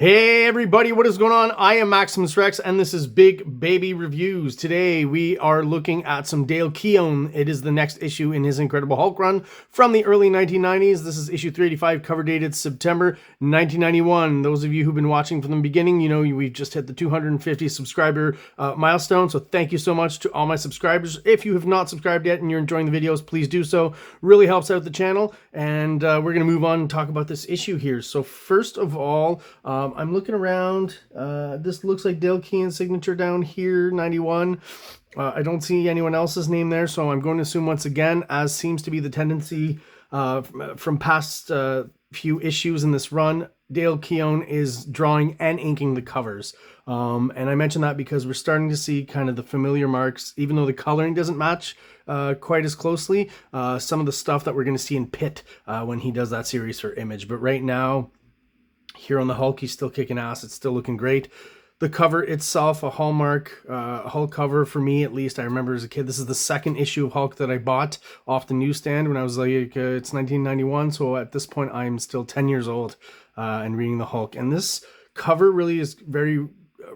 Hey everybody, what is going on? I am Maximus Rex and this is Big Baby Reviews. Today we are looking at some Dale KEOWN. It is the next issue in his Incredible Hulk run from the early 1990s. This is issue 385, cover dated September 1991. Those of you who've been watching from the beginning, you know we've just hit the 250 subscriber milestone, so thank you so much to all my subscribers. If you have not subscribed yet and you're enjoying the videos, please do so. Really helps out the channel, and we're going to move on and talk about this issue here. So first of all, I'm looking around. This looks like Dale KEOWN's signature down here, 91. I don't see anyone else's name there, so I'm going to assume once again, as seems to be the tendency from past few issues in this run, Dale KEOWN is drawing and inking the covers. And I mention that because we're starting to see kind of the familiar marks, even though the coloring doesn't match quite as closely. Some of the stuff that we're going to see in Pit when he does that series for Image. But right now, here on the Hulk, he's still kicking ass. It's still looking great. The cover itself, a Hallmark Hulk cover for me, at least. I remember as a kid, this is the second issue of Hulk that I bought off the newsstand when I was like, it's 1991. So at this point, I'm still 10 years old and reading the Hulk. And this cover really is very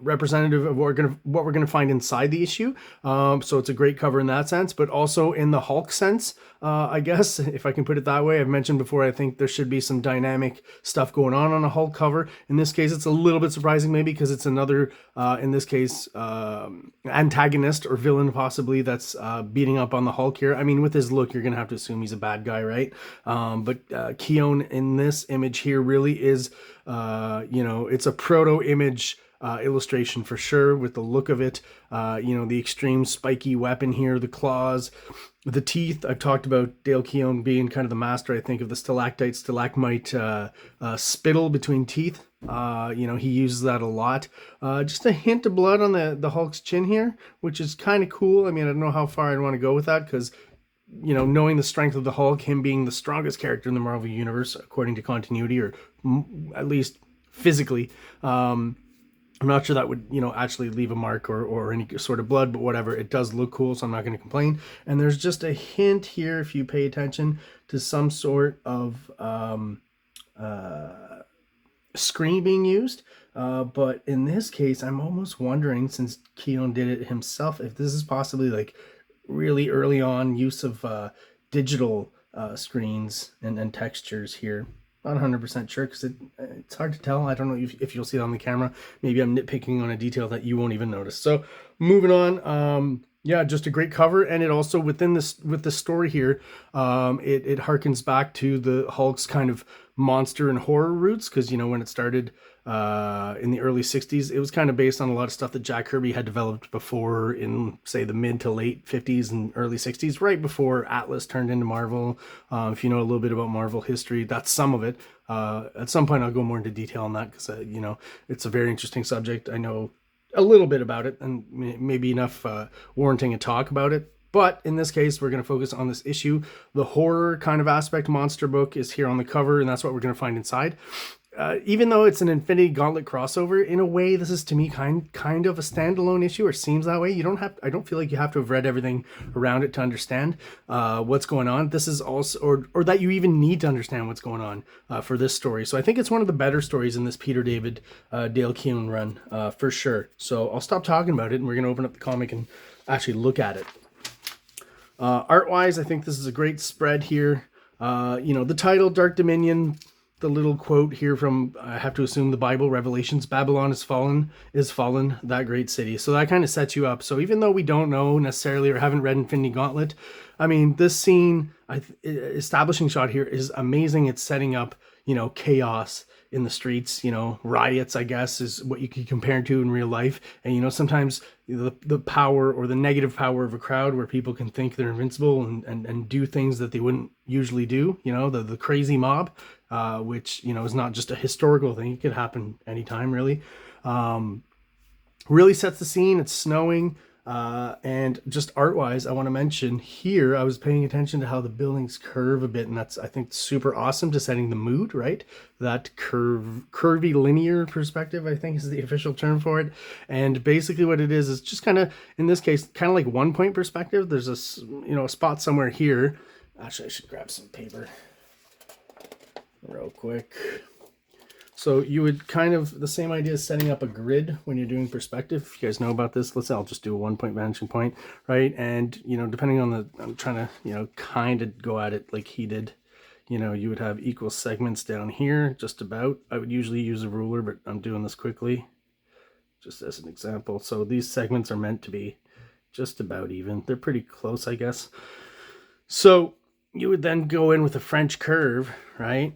representative of what we're gonna find inside the issue. So it's a great cover in that sense, but also in the Hulk sense, I guess, if I can put it that way. I've mentioned before, I think there should be some dynamic stuff going on a Hulk cover. In this case, it's a little bit surprising maybe because it's another, in this case, antagonist or villain possibly that's beating up on the Hulk here. I mean, with his look, you're gonna have to assume he's a bad guy, right? But KEOWN in this image here really is, it's a proto-Image illustration for sure, with the look of it, the extreme spiky weapon here, the claws, the teeth. I've talked about Dale KEOWN being kind of the master, I think, of the stalactite, stalagmite spittle between teeth. He uses that a lot. Just a hint of blood on the Hulk's chin here, which is kind of cool. I mean, I don't know how far I'd want to go with that because, knowing the strength of the Hulk, him being the strongest character in the Marvel Universe, according to continuity, or at least physically, I'm not sure that would, actually leave a mark or any sort of blood, but whatever. It does look cool, so I'm not going to complain. And there's just a hint here, if you pay attention, to some sort of screen being used. But in this case, I'm almost wondering, since KEOWN did it himself, if this is possibly like really early on use of digital screens and textures here. Not 100% sure because it's hard to tell. I don't know if you'll see it on the camera. Maybe I'm nitpicking on a detail that you won't even notice. So moving on, yeah, just a great cover. And it also, with the story here, it harkens back to the Hulk's kind of monster and horror roots, because when it started in the early 60s, it was kind of based on a lot of stuff that Jack Kirby had developed before in, say, the mid to late 50s and early 60s, right before Atlas turned into Marvel. If you know a little bit about Marvel history, that's some of it. At some point I'll go more into detail on that because it's a very interesting subject. I know a little bit about it, and maybe enough warranting a talk about it. But in this case, we're going to focus on this issue. The horror kind of aspect, monster book, is here on the cover, and that's what we're going to find inside. Even though it's an Infinity Gauntlet crossover, in a way, this is to me kind of a standalone issue, or seems that way. I don't feel like you have to have read everything around it to understand what's going on. This is also, or that you even need to understand what's going on for this story. So I think it's one of the better stories in this Peter David Dale KEOWN run for sure. So I'll stop talking about it, and we're going to open up the comic and actually look at it. Art-wise, I think this is a great spread here. The title, Dark Dominion, the little quote here from, I have to assume, the Bible, Revelations, Babylon is fallen, that great city. So that kind of sets you up. So even though we don't know necessarily or haven't read Infinity Gauntlet, I mean, this scene, establishing shot here is amazing. It's setting up, chaos in the streets, riots, I guess, is what you could compare to in real life. And, sometimes the power or the negative power of a crowd where people can think they're invincible and do things that they wouldn't usually do, the crazy mob, which, is not just a historical thing. It could happen anytime, really. Really sets the scene. It's snowing. And just art-wise, I want to mention here, I was paying attention to how the buildings curve a bit, and that's, I think, super awesome to setting the mood, right? That curvy linear perspective, I think, is the official term for it. And basically what it is just kind of, in this case, kind of like one-point perspective. There's a spot somewhere here. Actually, I should grab some paper real quick. So you would kind of, the same idea as setting up a grid when you're doing perspective. If you guys know about this, let's say I'll just do a 1-point vanishing point, right? And, you know, depending on the, I'm trying to, you know, kind of go at it like he did. You know, you would have equal segments down here, just about. I would usually use a ruler, but I'm doing this quickly, just as an example. So these segments are meant to be just about even. They're pretty close, I guess. So you would then go in with a French curve, right?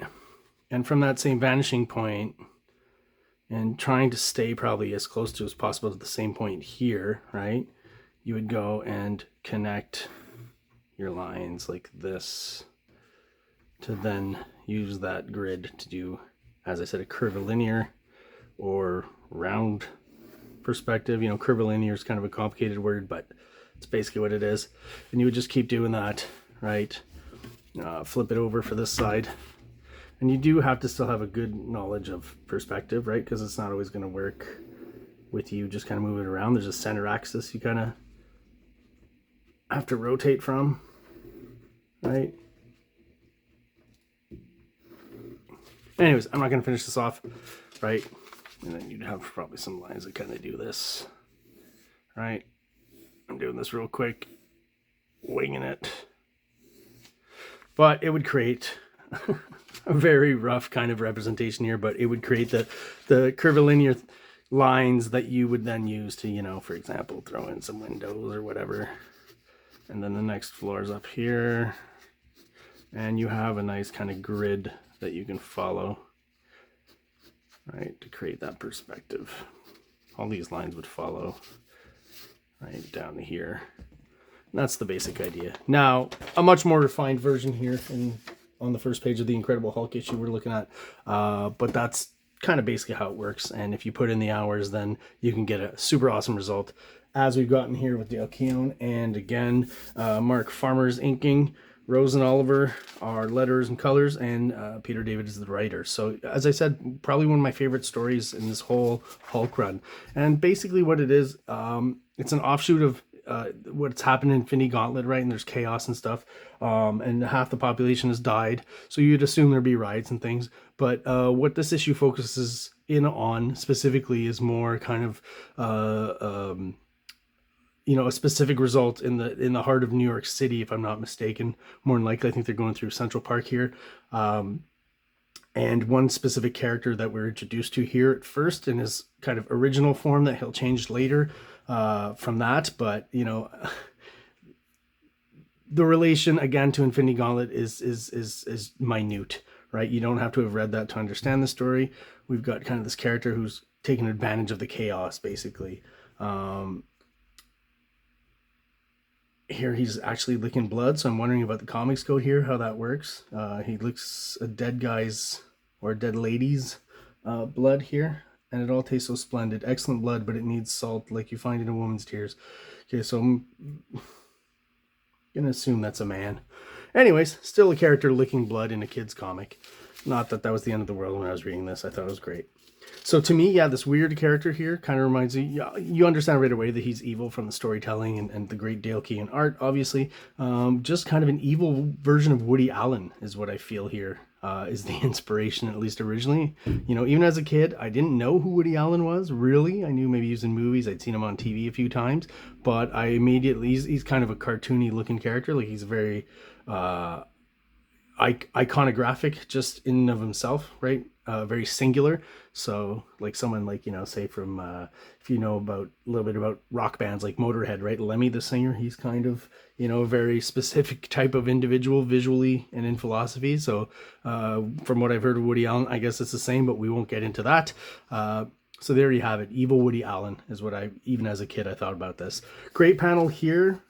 And from that same vanishing point, and trying to stay probably as close to as possible to the same point here, right? You would go and connect your lines like this to then use that grid to do, as I said, a curvilinear or round perspective. You know, curvilinear is kind of a complicated word, but it's basically what it is. And you would just keep doing that, right? Flip it over for this side. And you do have to still have a good knowledge of perspective, right? Because it's not always going to work with you just kind of moving it around. There's a center axis you kind of have to rotate from, right? Anyways, I'm not going to finish this off, right? And then you'd have probably some lines that kind of do this, right? I'm doing this real quick, winging it. But it would create a very rough kind of representation here, but it would create the curvilinear lines that you would then use to, you know, for example, throw in some windows or whatever. And then the next floor is up here. And you have a nice kind of grid that you can follow, right, to create that perspective. All these lines would follow right down to here. And that's the basic idea. Now, a much more refined version here on the first page of the Incredible Hulk issue we're looking at, but that's kind of basically how it works. And if you put in the hours, then you can get a super awesome result, as we've gotten here with Dale KEOWN. And again, Mark Farmer's inking, Rose and Oliver are letters and colors, and Peter David is the writer. So as I said, probably one of my favorite stories in this whole Hulk run. And basically what it is, it's an offshoot of what's happened in Infinity Gauntlet, right? And there's chaos and stuff, and half the population has died, so you'd assume there'd be riots and things. But what this issue focuses in on specifically is more kind of you know, a specific result in the heart of New York City, if I'm not mistaken. More than likely, I think they're going through Central Park here. And one specific character that we're introduced to here at first in his kind of original form that he'll change later from that. But, you know, the relation, again, to Infinity Gauntlet is minute, right? You don't have to have read that to understand the story. We've got kind of this character who's taking advantage of the chaos, basically. Here he's actually licking blood, so I'm wondering about the comics code here, how that works. He licks a dead guy's or a dead lady's blood here, and it all tastes so splendid. Excellent blood, but it needs salt like you find in a woman's tears. Okay, so I'm gonna assume that's a man. Anyways, still a character licking blood in a kid's comic. Not that that was the end of the world when I was reading this. I thought it was great. So to me, yeah, this weird character here kind of reminds me, you understand right away that he's evil from the storytelling and the great Dale KEOWN art, obviously. Just kind of an evil version of Woody Allen is what I feel here, is the inspiration, at least originally. You know, even as a kid, I didn't know who Woody Allen was, really. I knew maybe he was in movies. I'd seen him on TV a few times, but I immediately, he's kind of a cartoony looking character. Like, he's very iconographic just in and of himself, right? Very singular. So like someone like, you know, say from if you know about a little bit about rock bands like Motorhead, right? Lemmy the singer, he's kind of, you know, a very specific type of individual visually and in philosophy. So from what I've heard of Woody Allen, I guess it's the same, but we won't get into that. So there you have it. Evil Woody Allen is what I, even as a kid, I thought about this. Great panel here.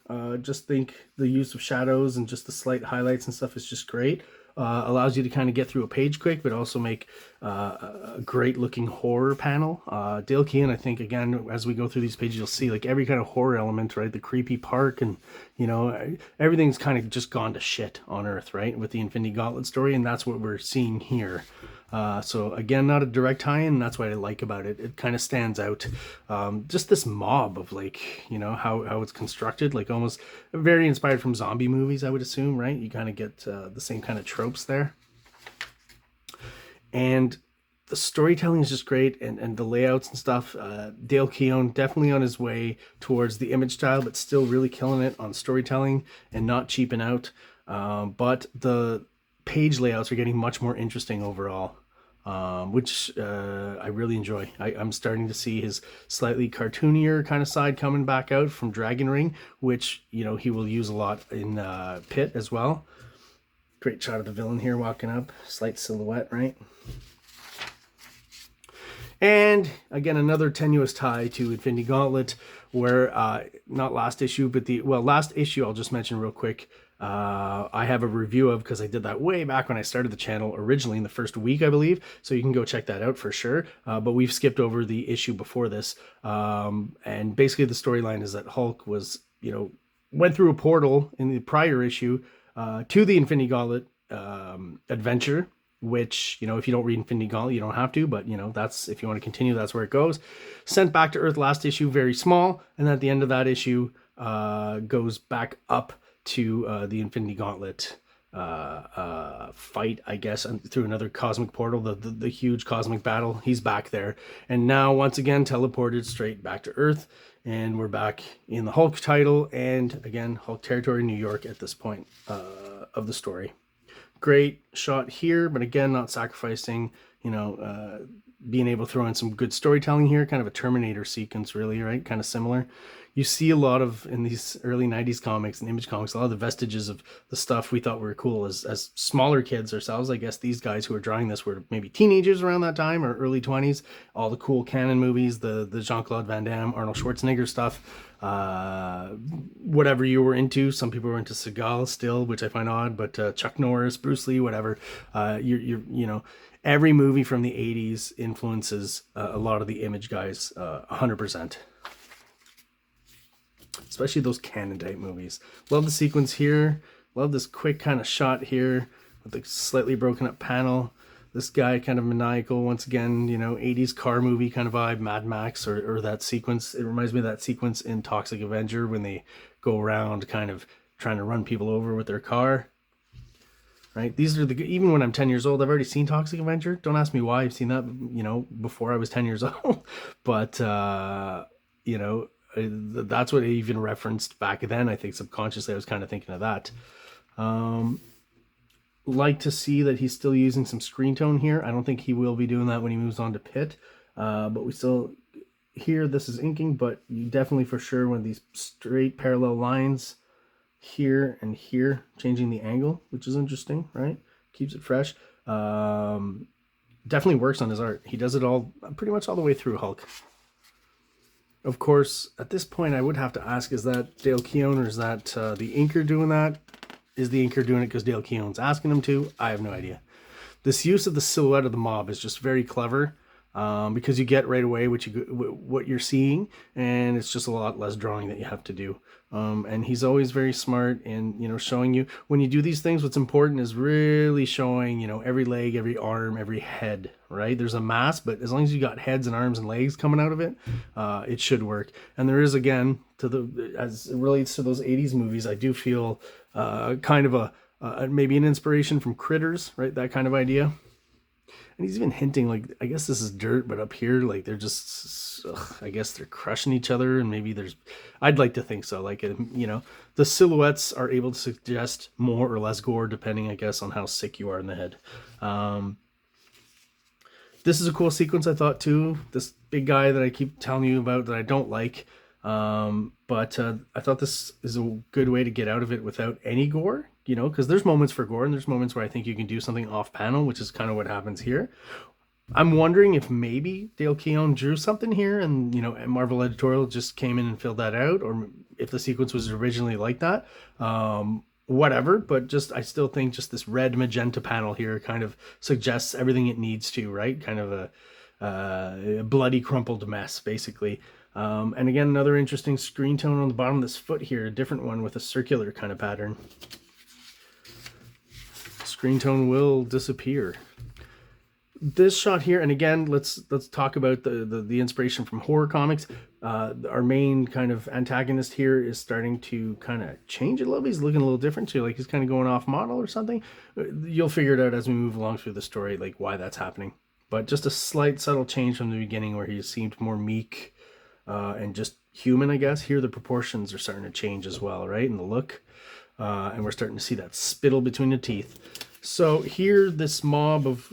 Just think the use of shadows and just the slight highlights and stuff is just great. Allows you to kind of get through a page quick, but also make a great looking horror panel. Dale KEOWN, I think, again, as we go through these pages, you'll see like every kind of horror element, right? The creepy park and, you know, everything's kind of just gone to shit on Earth, right? With the Infinity Gauntlet story, and that's what we're seeing here. So again, not a direct tie-in. That's what I like about it. It kind of stands out. Just this mob of like, you know, how it's constructed, like almost very inspired from zombie movies, I would assume, right? You kind of get the same kind of tropes there. And the storytelling is just great, and the layouts and stuff. Dale Keown definitely on his way towards the image style, but still really killing it on storytelling and not cheaping out. But the page layouts are getting much more interesting overall, which I really enjoy. I'm starting to see his slightly cartoonier kind of side coming back out from Dragon Ring, which, you know, he will use a lot in Pit as well. Great shot of the villain here walking up, slight silhouette, right? And again, another tenuous tie to Infinity Gauntlet, where not last issue, but last issue I'll just mention real quick. I have a review of, because I did that way back when I started the channel originally in the first week, I believe. So you can go check that out for sure. But we've skipped over the issue before this. And basically the storyline is that Hulk was, you know, went through a portal in the prior issue to the Infinity Gauntlet adventure, which, you know, if you don't read Infinity Gauntlet, you don't have to, but, you know, that's, if you want to continue, that's where it goes. Sent back to Earth last issue, very small, and at the end of that issue goes back up to the Infinity Gauntlet fight, I guess, and through another cosmic portal, the huge cosmic battle. He's back there, and now once again teleported straight back to Earth, and we're back in the Hulk title, and again Hulk territory, New York at this point of the story. Great shot here, but again, not sacrificing, you know, being able to throw in some good storytelling here, kind of a Terminator sequence, really, right? Kind of similar. You see a lot of, in these early 90s comics and Image comics, a lot of the vestiges of the stuff we thought were cool as smaller kids ourselves. I guess these guys who were drawing this were maybe teenagers around that time, or early 20s. All the cool canon movies, the Jean-Claude Van Damme, Arnold Schwarzenegger stuff, whatever you were into. Some people were into Seagal still, which I find odd, but Chuck Norris, Bruce Lee, whatever. You know, every movie from the 80s influences a lot of the Image guys, 100%. Especially those canon type movies. Love the sequence here. Love this quick kind of shot here with the slightly broken up panel. This guy kind of maniacal, once again, you know, 80s car movie kind of vibe, Mad Max, or that sequence. It reminds me of that sequence in Toxic Avenger when they go around kind of trying to run people over with their car. Right? These are even when I'm 10 years old, I've already seen Toxic Avenger. Don't ask me why I've seen that, you know, before I was 10 years old. But, you know, that's what I even referenced back then. I think subconsciously I was kind of thinking of that. Like to see that he's still using some screen tone here. I don't think he will be doing that when he moves on to Pit. But we still, here, this is inking, but you definitely for sure when these straight parallel lines here and here, changing the angle, which is interesting, right? Keeps it fresh. Definitely works on his art. He does it all, pretty much all the way through Hulk. Of course, at this point, I would have to ask, is that Dale Keown or is that the inker doing that? Is the inker doing it because Dale Keown's asking him to? I have no idea. This use of the silhouette of the mob is just very clever because you get right away what you're seeing, and it's just a lot less drawing that you have to do. And he's always very smart in, you know, showing you, when you do these things, what's important is really showing, you know, every leg, every arm, every head, right? There's a mass, but as long as you got heads and arms and legs coming out of it, it should work. And there is, again, as it relates to those 80s movies, I do feel kind of maybe an inspiration from Critters, right? That kind of idea. And he's even hinting, like, I guess this is dirt, but up here, like, they're just, I guess they're crushing each other, and maybe I'd like to think so. Like, you know, the silhouettes are able to suggest more or less gore, depending, I guess, on how sick you are in the head. This is a cool sequence, I thought, too. This big guy that I keep telling you about that I don't like. But I thought this is a good way to get out of it without any gore, you know, because there's moments for gore and there's moments where I think you can do something off panel, which is kind of what happens here. I'm wondering if maybe Dale Keown drew something here and, you know, Marvel Editorial just came in and filled that out, or if the sequence was originally like that. Whatever, but just, I still think just this red magenta panel here kind of suggests everything it needs to, right? Kind of a bloody crumpled mess, basically. And again, another interesting screen tone on the bottom of this foot here, a different one with a circular kind of pattern. Screen tone will disappear. This shot here, and again, let's talk about the inspiration from horror comics. Our main kind of antagonist here is starting to kind of change a little bit. He's looking a little different too, like he's kind of going off model or something. You'll figure it out as we move along through the story, like why that's happening. but just a slight subtle change from the beginning where he seemed more meek and just human, I guess. Here the proportions are starting to change as well, right? And the look. And we're starting to see that spittle between the teeth. So here, this mob of,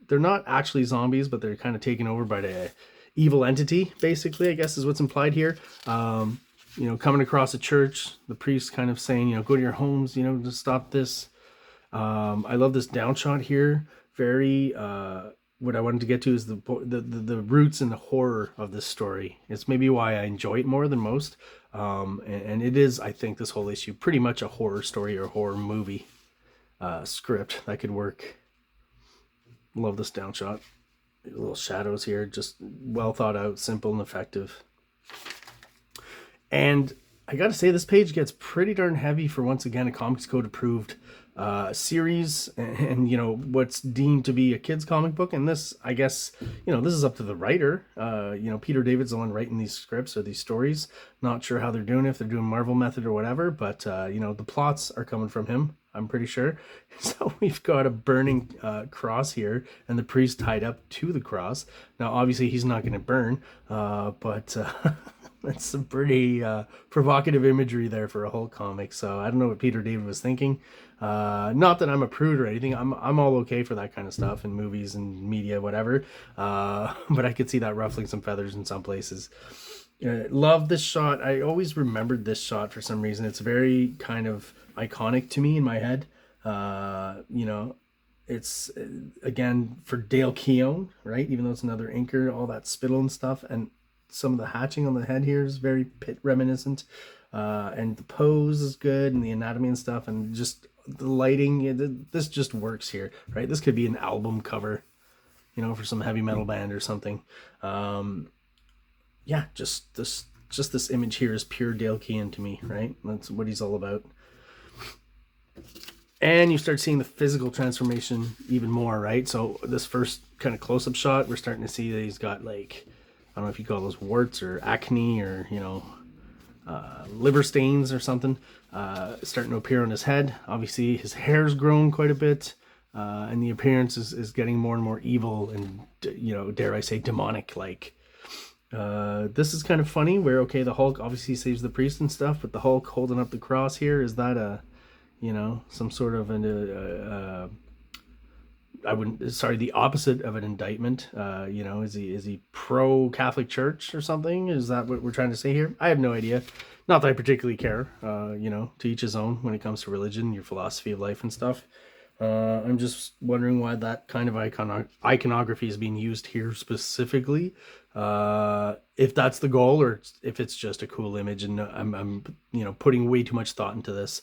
they're not actually zombies, but they're kind of taken over by the evil entity, basically, I guess is what's implied here. Coming across a church, the priest kind of saying, go to your homes, to stop this. I love this down shot here. Very, what I wanted to get to is the roots and the horror of this story. It's maybe why I enjoy it more than most. And it is, I think, this whole issue pretty much a horror story or horror movie script that could work. Love this down shot. Little shadows here, just well thought out, simple and effective. And I gotta say, this page gets pretty darn heavy for, once again, a Comics Code approved series and what's deemed to be a kid's comic book. And this, I guess, this is up to the writer. Peter David's the one writing these scripts or these stories. Not sure how they're doing, if they're doing Marvel method or whatever, but the plots are coming from him, I'm pretty sure. So we've got a burning cross here and the priest tied up to the cross. Now obviously he's not going to burn, but that's some pretty provocative imagery there for a Hulk comic. So I don't know what Peter David was thinking. Not that I'm a prude or anything. I'm all okay for that kind of stuff in movies and media, whatever. But I could see that ruffling some feathers in some places. Love this shot. I always remembered this shot for some reason. It's very kind of iconic to me in my head. It's again for Dale Keown, right? Even though it's another inker, all that spittle and stuff, and some of the hatching on the head here is very Pitt reminiscent. And the pose is good, and the anatomy and stuff, and just the lighting. This just works here, right? This could be an album cover, for some heavy metal band or something. Just this image here is pure Dale Keown to me, right? That's what he's all about. And you start seeing the physical transformation even more, right? So this first kind of close-up shot, we're starting to see that he's got, like, I don't know if you call those warts or acne or, liver stains or something starting to appear on his head. Obviously, his hair's grown quite a bit, and the appearance is getting more and more evil and, dare I say, demonic-like. This is kind of funny where, okay, the Hulk obviously saves the priest and stuff, but the Hulk holding up the cross here, is that some sort of the opposite of an indictment? Is he pro-Catholic Church or something? Is that what we're trying to say here? I have no idea. Not that I particularly care, to each his own when it comes to religion, your philosophy of life and stuff. I'm just wondering why that kind of iconography is being used here specifically. If that's the goal or if it's just a cool image, and I'm putting way too much thought into this.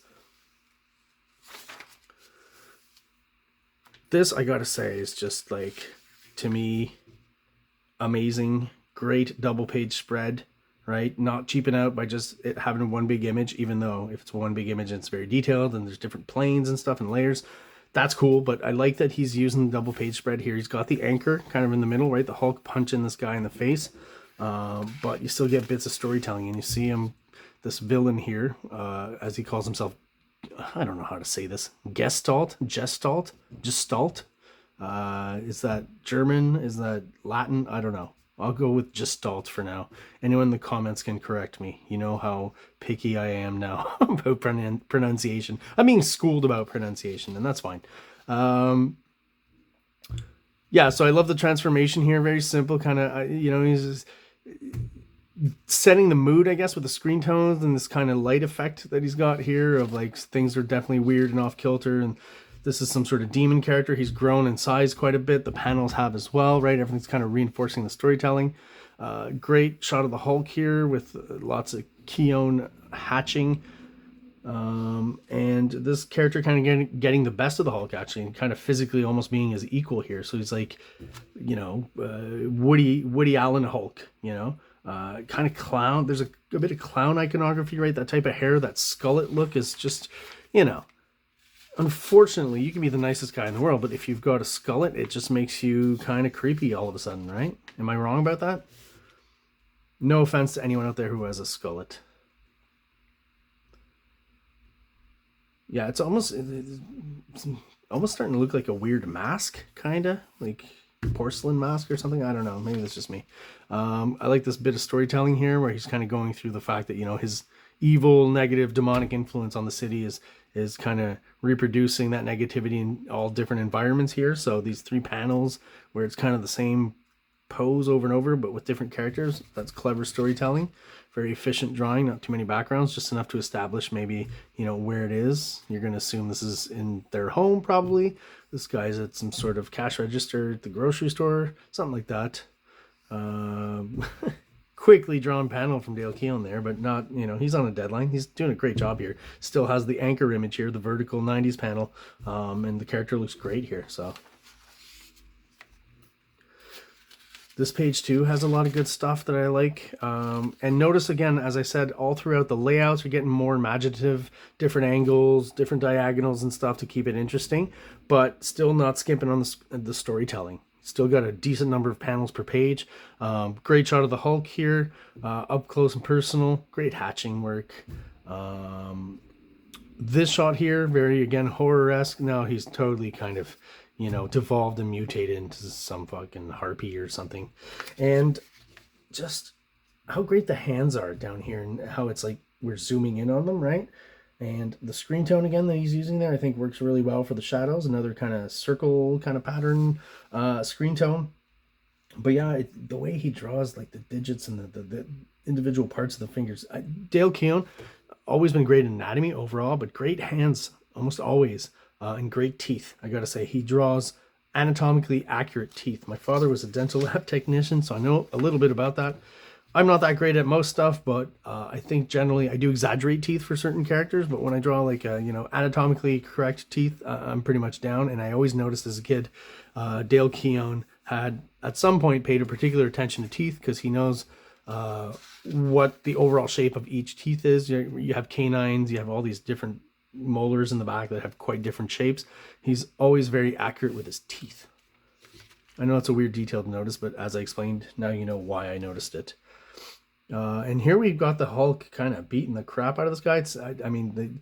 This, I gotta say, is just, like, to me, amazing. Great double page spread, right? Not cheaping out by just it having one big image, even though if it's one big image and it's very detailed and there's different planes and stuff and layers, that's cool. But I like that he's using the double page spread here. He's got the anchor kind of in the middle, right? The Hulk punching this guy in the face. But you still get bits of storytelling, and you see him, this villain here, as he calls himself, I don't know how to say this. Gestalt. Is that German? Is that Latin? I don't know. I'll go with Gestalt for now. Anyone in the comments can correct me. You know how picky I am now about pronunciation. I'm being schooled about pronunciation, and that's fine. So I love the transformation here. Very simple, kind of, he's just setting the mood, I guess, with the screen tones and this kind of light effect that he's got here of, like, things are definitely weird and off kilter, and this is some sort of demon character. He's grown in size quite a bit. The panels have as well, right? Everything's kind of reinforcing the storytelling. Great shot of the Hulk here with lots of Keown hatching. And this character kind of getting the best of the Hulk, actually, and kind of physically almost being his equal here. So he's like, Woody Allen Hulk, kind of clown. There's a bit of clown iconography, right? That type of hair, that skullet look is just, unfortunately, you can be the nicest guy in the world, but if you've got a skullet, it just makes you kind of creepy all of a sudden, right? Am I wrong about that? No offense to anyone out there who has a skullet. Yeah, it's almost, almost starting to look like a weird mask, kind of like porcelain mask or something. I don't know, maybe that's just me. I like this bit of storytelling here where he's kind of going through the fact that, you know, his evil, negative, demonic influence on the city is kind of reproducing that negativity in all different environments here. So these 3 panels where it's kind of the same pose over and over but with different characters, that's clever storytelling. Very efficient drawing, not too many backgrounds, just enough to establish maybe, you know, where it is. You're going to assume this is in their home probably. This guy's at some sort of cash register at the grocery store, something like that. Quickly drawn panel from Dale KEOWN there, but not, you know, he's on a deadline. He's doing a great job here. Still has the anchor image here, the vertical 90s panel, and the character looks great here. So this page too has a lot of good stuff that I like. And notice again, as I said, all throughout the layouts are getting more imaginative, different angles, different diagonals and stuff to keep it interesting, but still not skimping on the storytelling. Still got a decent number of panels per page. Great shot of the Hulk here, up close and personal. Great hatching work. This shot here, very, again, horror-esque. Now he's totally kind of, you know, devolved and mutated into some fucking harpy or something. And just how great the hands are down here and how it's like we're zooming in on them, right? And the screen tone again that he's using there, I think works really well for the shadows. Another kind of circle kind of pattern screen tone. But yeah, the way he draws like the digits and the individual parts of the fingers. Dale KEOWN, always been great in anatomy overall, but great hands almost always, and great teeth. I gotta say, he draws anatomically accurate teeth. My father was a dental lab technician, so I know a little bit about that. I'm not that great at most stuff, but I think generally I do exaggerate teeth for certain characters, but when I draw like, you know, anatomically correct teeth, I'm pretty much down. And I always noticed as a kid, Dale KEOWN had at some point paid a particular attention to teeth because he knows what the overall shape of each teeth is. You have canines, you have all these different molars in the back that have quite different shapes. He's always very accurate with his teeth. I know it's a weird detail to notice, but as I explained, now you know why I noticed it. And here we've got the Hulk kind of beating the crap out of this guy. I mean,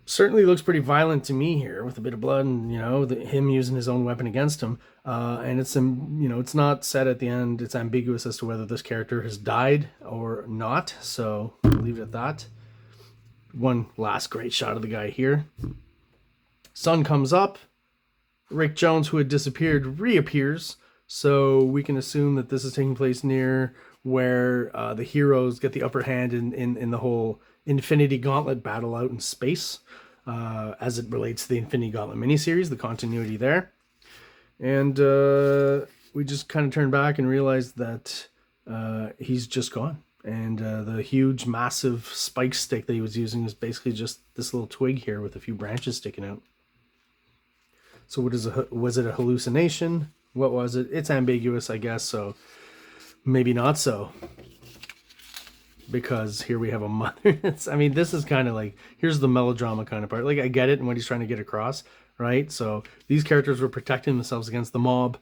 certainly looks pretty violent to me here with a bit of blood and, you know, him using his own weapon against him. And it's, you know, it's not said at the end. It's ambiguous as to whether this character has died or not. So I'll leave it at that. One last great shot of the guy here. Sun comes up. Rick Jones, who had disappeared, reappears. So we can assume that this is taking place near where the heroes get the upper hand in the whole Infinity Gauntlet battle out in space, as it relates to the Infinity Gauntlet miniseries, the continuity there. And we just kind of turn back and realize that he's just gone. And the huge, massive spike stick that he was using is basically just this little twig here with a few branches sticking out. So was it a hallucination? What was it? It's ambiguous, I guess, so maybe not so. Because here we have a mother. I mean, this is kind of like, here's the melodrama kind of part. Like, I get it and what he's trying to get across, right? So these characters were protecting themselves against the mob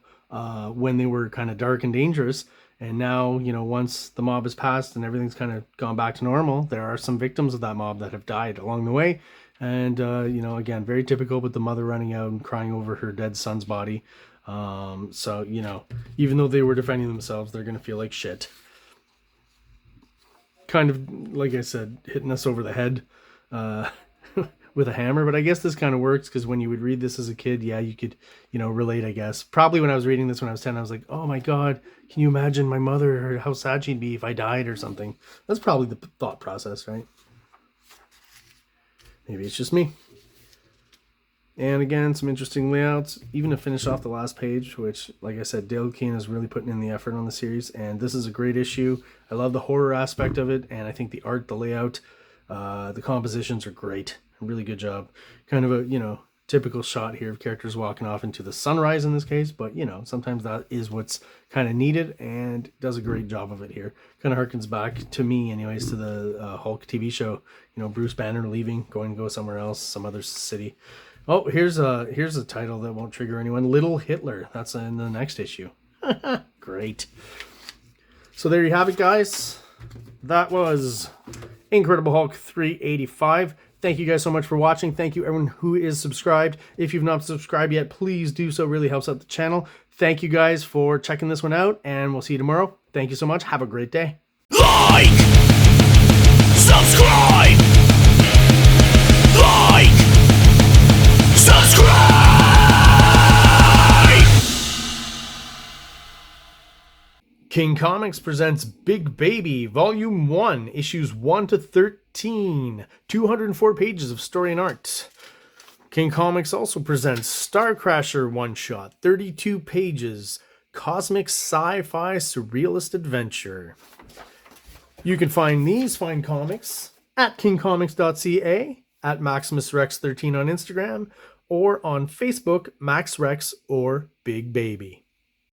when they were kind of dark and dangerous. And now, you know, once the mob has passed and everything's kind of gone back to normal, there are some victims of that mob that have died along the way. And, you know, again, very typical with the mother running out and crying over her dead son's body. So, you know, even though they were defending themselves, they're going to feel like shit. Kind of, like I said, hitting us over the head with a hammer. But I guess this kind of works because when you would read this as a kid, yeah, you could, you know, relate, I guess. Probably when I was reading this when I was 10, I was like, oh my God, can you imagine my mother or how sad she'd be if I died or something? That's probably the thought process, right? Maybe it's just me. And again, some interesting layouts, even to finish off the last page, which, like I said, Dale KEOWN is really putting in the effort on the series. And this is a great issue. I love the horror aspect of it. And I think the art, the layout, the compositions are great. A really good job. Kind of a, you know, typical shot here of characters walking off into the sunrise in this case. But, you know, sometimes that is what's kind of needed. And does a great job of it here. Kind of harkens back, to me anyways, to the Hulk TV show. You know, Bruce Banner leaving, going to go somewhere else, some other city. Oh, here's a title that won't trigger anyone. Little Hitler. That's in the next issue. Great. So there you have it, guys. That was Incredible Hulk 385. Thank you guys so much for watching. Thank you everyone who is subscribed. If you've not subscribed yet, please do so. It really helps out the channel. Thank you guys for checking this one out, and we'll see you tomorrow. Thank you so much. Have a great day. Like, subscribe, like, subscribe. King Comics presents Big Baby, Volume 1, Issues 1 to 13, 204 pages of story and art. King Comics also presents Star Crasher one-shot, 32 pages, cosmic sci-fi surrealist adventure. You can find these fine comics at KingComics.CA, at MaximusRex13 on Instagram, or on Facebook, MaxRex or Big Baby.